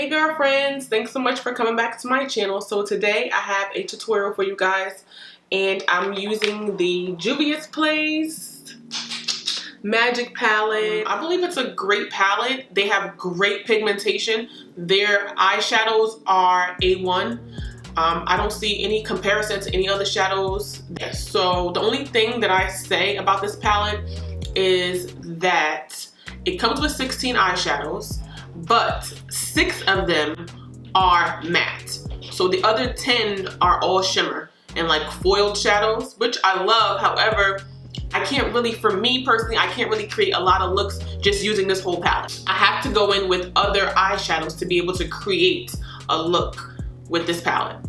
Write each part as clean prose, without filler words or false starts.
Hey girlfriends, thanks so much for coming back to my channel. So today I have a tutorial for you guys and I'm using the Juvia's Place Magic Palette. I believe it's a great palette. They have great pigmentation. Their eyeshadows are A1. I don't see any comparison to any other shadows. So the only thing that I say about this palette is that it comes with 16 eyeshadows, but 6 of them are matte. So the other 10 are all shimmer and like foiled shadows, which I love. However, I can't really, for me personally, I can't really create a lot of looks just using this whole palette. I have to go in with other eyeshadows to be able to create a look with this palette.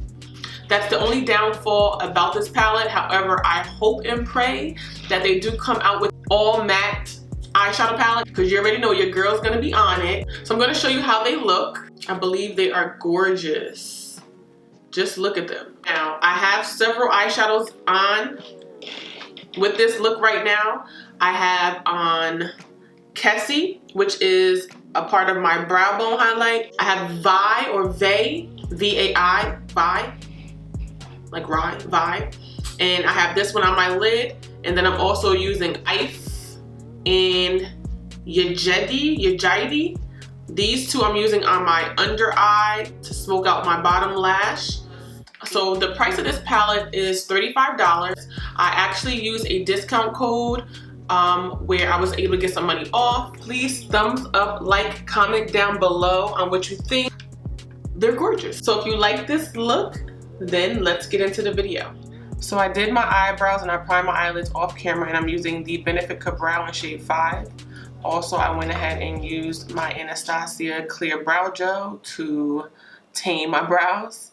That's the only downfall about this palette. However, I hope and pray that they do come out with all matte eyeshadow palette, because you already know your girl's gonna be on it. So I'm gonna show you how they look. I believe they are gorgeous. Just look at them. Now, I have several eyeshadows on with this look right now. I have on Kesi, which is a part of my brow bone highlight. I have Vi or Vai, V-A-I, Vi, like Rye, Vi. And I have this one on my lid. And then I'm also using Eyeshadows and Yejide. These two I'm using on my under eye to smoke out my bottom lash. So the price of this palette is $35. I actually used a discount code where I was able to get some money off. Please thumbs up, like, comment down below on what you think. They're gorgeous. So if you like this look, then let's get into the video. So I did my eyebrows and I primed my eyelids off camera, and I'm using the Benefit Kabrow in shade 5. Also, I went ahead and used my Anastasia clear brow gel to tame my brows.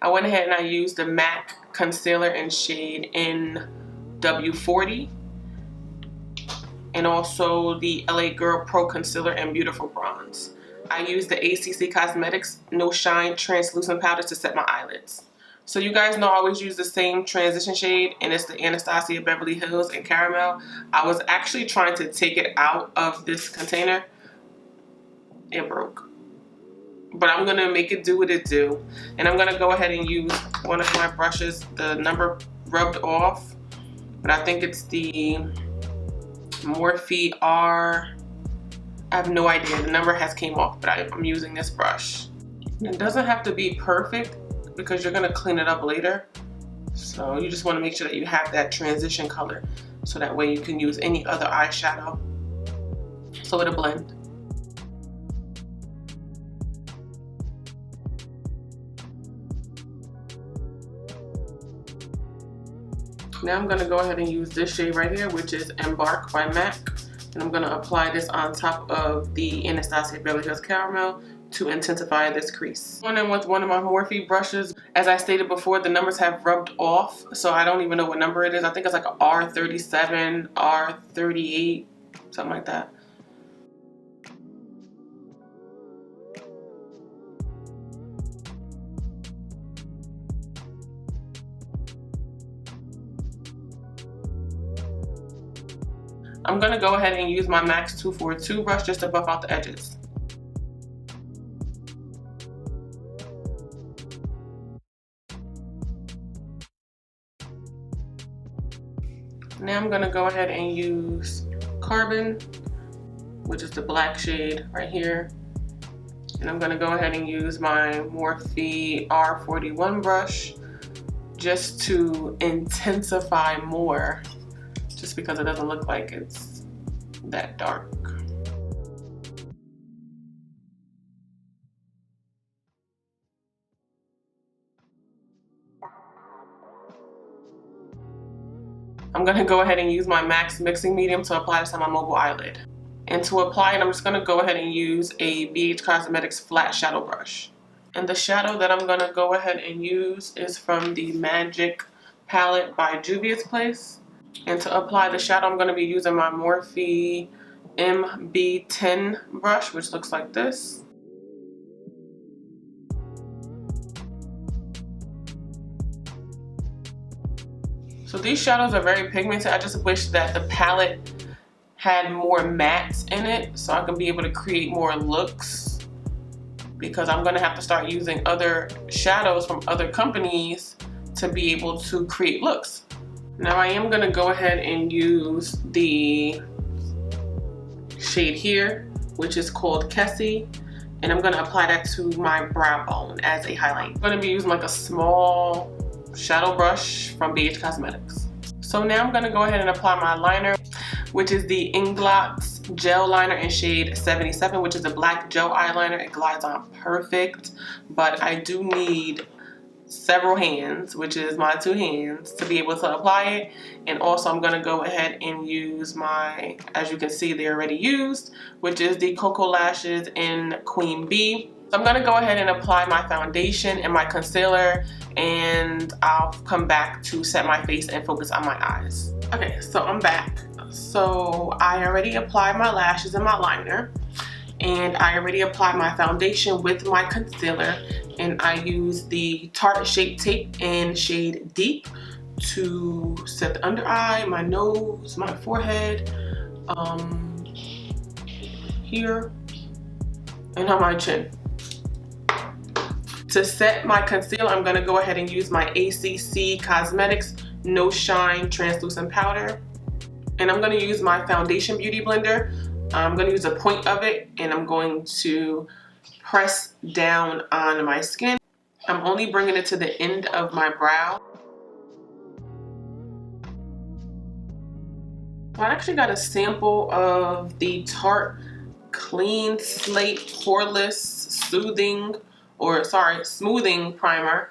I went ahead and I used the MAC concealer in shade NW40, and also the LA Girl Pro Concealer in Beautiful Bronze. I used the ACCosmetics No Shine Translucent Powder to set my eyelids. So you guys know I always use the same transition shade, and it's the Anastasia Beverly Hills in Caramel. I was actually trying to take it out of this container. It broke. But I'm going to make it do what it do. And I'm going to go ahead and use one of my brushes. The number rubbed off, but I think it's the Morphe R. I have no idea. The number has came off, but I'm using this brush. It doesn't have to be perfect, because you're going to clean it up later. So you just want to make sure that you have that transition color, so that way you can use any other eyeshadow so it'll blend. Now I'm going to go ahead and use this shade right here, which is Embark by MAC, and I'm going to apply this on top of the Anastasia Beverly Hills Caramel to intensify this crease. Going in with one of my Morphe brushes. As I stated before, the numbers have rubbed off, so I don't even know what number it is. I think it's like a R37, R38, something like that. I'm gonna go ahead and use my MAC 242 brush just to buff out the edges. Now I'm gonna go ahead and use Carbon, which is the black shade right here. And I'm gonna go ahead and use my Morphe R41 brush just to intensify more, just because it doesn't look like it's that dark. I'm going to go ahead and use my MAC mixing medium to apply this on my mobile eyelid. And to apply it, I'm just going to go ahead and use a ACCosmetics flat shadow brush. And the shadow that I'm going to go ahead and use is from the Magic palette by Juvia's Place. And to apply the shadow, I'm going to be using my Morphe MB10 brush, which looks like this. So these shadows are very pigmented. I just wish that the palette had more mattes in it so I can be able to create more looks because I'm gonna have to start using other shadows from other companies to be able to create looks. Now I am gonna go ahead and use the shade here, which is called Kesi, and I'm gonna apply that to my brow bone as a highlight. I'm gonna be using like a small shadow brush from ACCosmetics. So now I'm gonna go ahead and apply my liner, which is the Inglot gel liner in shade 77, which is a black gel eyeliner. It glides on perfect, but I do need several hands, which is my 2 hands, to be able to apply it. And also I'm going to go ahead and use my, as you can see, they're already used, which is the KoKo lashes in Queen Bee. So I'm going to go ahead and apply my foundation and my concealer, and I'll come back to set my face and focus on my eyes. Okay, so I'm back. So I already applied my lashes and my liner, and I already applied my foundation with my concealer, and I use the Tarte Shape Tape in shade Deep to set the under eye, my nose, my forehead, here, and on my chin. To set my concealer, I'm going to go ahead and use my ACCosmetics No Shine Translucent Powder, and I'm going to use my Foundation Beauty Blender. I'm going to use a point of it, and I'm going to press down on my skin. I'm only bringing it to the end of my brow. I actually got a sample of the Tarte Clean Slate Poreless Smoothing Primer.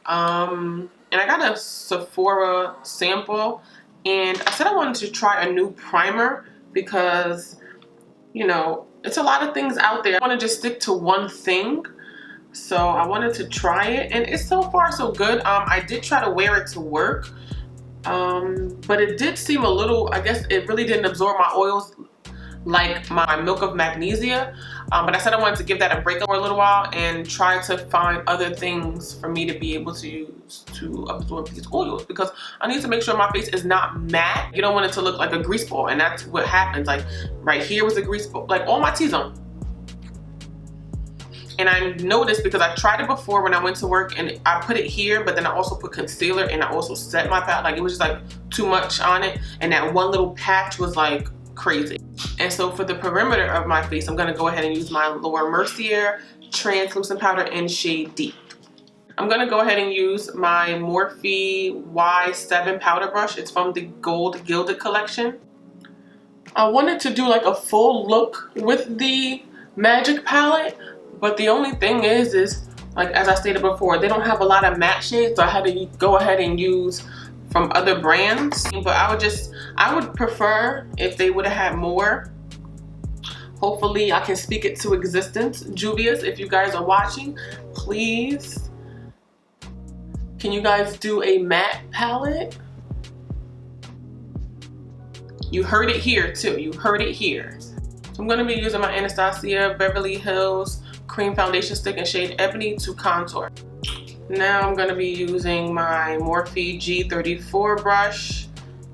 And I got a Sephora sample, and I said I wanted to try a new primer because, you know, it's a lot of things out there. I want to just stick to one thing. So I wanted to try it, and it's so far so good. I did try to wear it to work, but it did seem a little, I guess it really didn't absorb my oils like my Milk of Magnesia. But I said I wanted to give that a break for a little while and try to find other things for me to be able to use to absorb these oils, because I need to make sure my face is not matte. You don't want it to look like a grease ball, and that's what happens. Like right here was a grease ball, like all my T-zone. And I noticed, because I tried it before when I went to work, and I put it here, but then I also put concealer, and I also set my palette. Like it was just like too much on it, and that one little patch was like crazy. And so for the perimeter of my face, I'm going to go ahead and use my Laura Mercier translucent powder in shade Deep. I'm going to go ahead and use my Morphe Y7 powder brush. It's from the Gold Gilded collection. I wanted to do like a full look with the Magic palette, but the only thing is like, as I stated before, they don't have a lot of matte shades, so I had to go ahead and use from other brands. But I would prefer if they would have had more. Hopefully I can speak it to existence. Juvia's, if you guys are watching, please, can you guys do a matte palette? You heard it here too. You heard it here. So I'm going to be using my Anastasia Beverly Hills Cream Foundation Stick in shade Ebony to contour. Now I'm going to be using my Morphe G34 brush,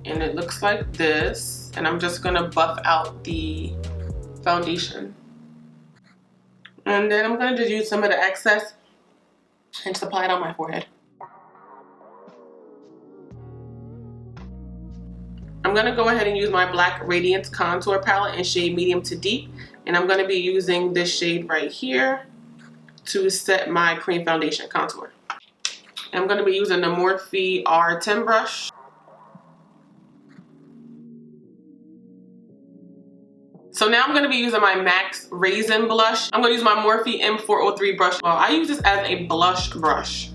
and it looks like this. And I'm just going to buff out the foundation. And then I'm going to just use some of the excess and just apply it on my forehead. I'm going to go ahead and use my Black Radiance Contour Palette in shade Medium to Deep. And I'm going to be using this shade right here to set my cream foundation contour. And I'm going to be using the Morphe R10 brush. So now I'm going to be using my MAC Raizin blush. I'm going to use my Morphe M403 brush. Well, I use this as a blush brush.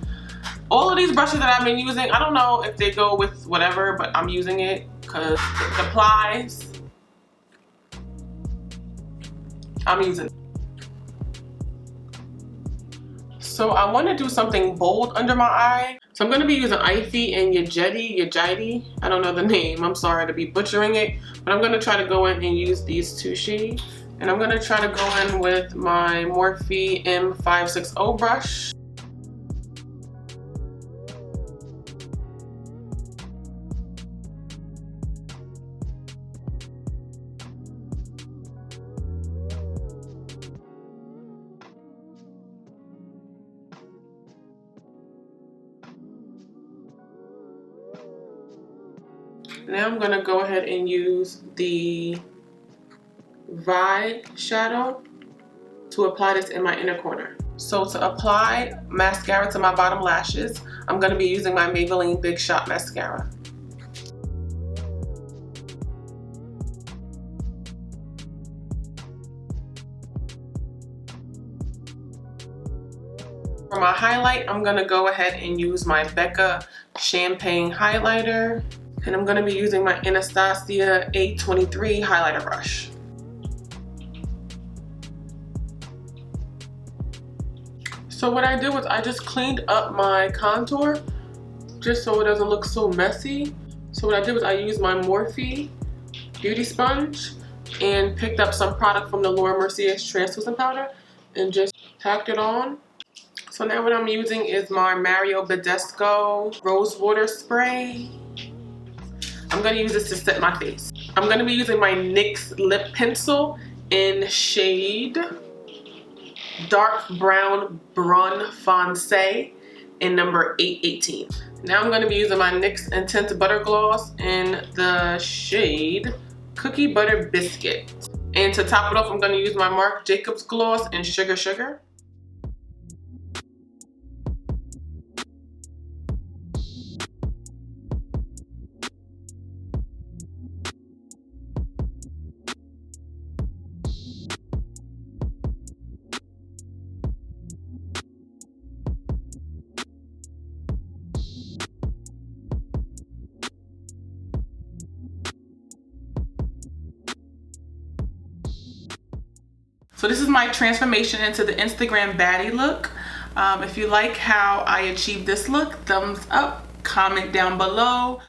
All of these brushes that I've been using, I don't know if they go with whatever, but I'm using it because it applies. I'm using it. So I want to do something bold under my eye. So I'm going to be using Ivy and Yejide. I don't know the name. I'm sorry to be butchering it. But I'm going to try to go in and use these 2 shades. And I'm going to try to go in with my Morphe M560 brush. Now I'm gonna go ahead and use the Vi shadow to apply this in my inner corner. So to apply mascara to my bottom lashes, I'm gonna be using my Maybelline Big Shot Mascara. For my highlight, I'm gonna go ahead and use my Becca Champagne Highlighter. And I'm gonna be using my Anastasia 823 highlighter brush. So what I did was I just cleaned up my contour just so it doesn't look so messy. So what I did was I used my Morphe beauty sponge and picked up some product from the Laura Mercier's translucent powder and just tacked it on. So now what I'm using is my Mario Badescu Rose Water Spray. I'm gonna use this to set my face. I'm gonna be using my NYX lip pencil in shade Dark Brown Brun Foncé in number 818. Now I'm gonna be using my NYX Intense Butter Gloss in the shade Cookie Butter Biscuit. And to top it off, I'm gonna use my Marc Jacobs Gloss in Sugar Sugar. So this is my transformation into the Instagram baddie look. If you like how I achieved this look, thumbs up, comment down below.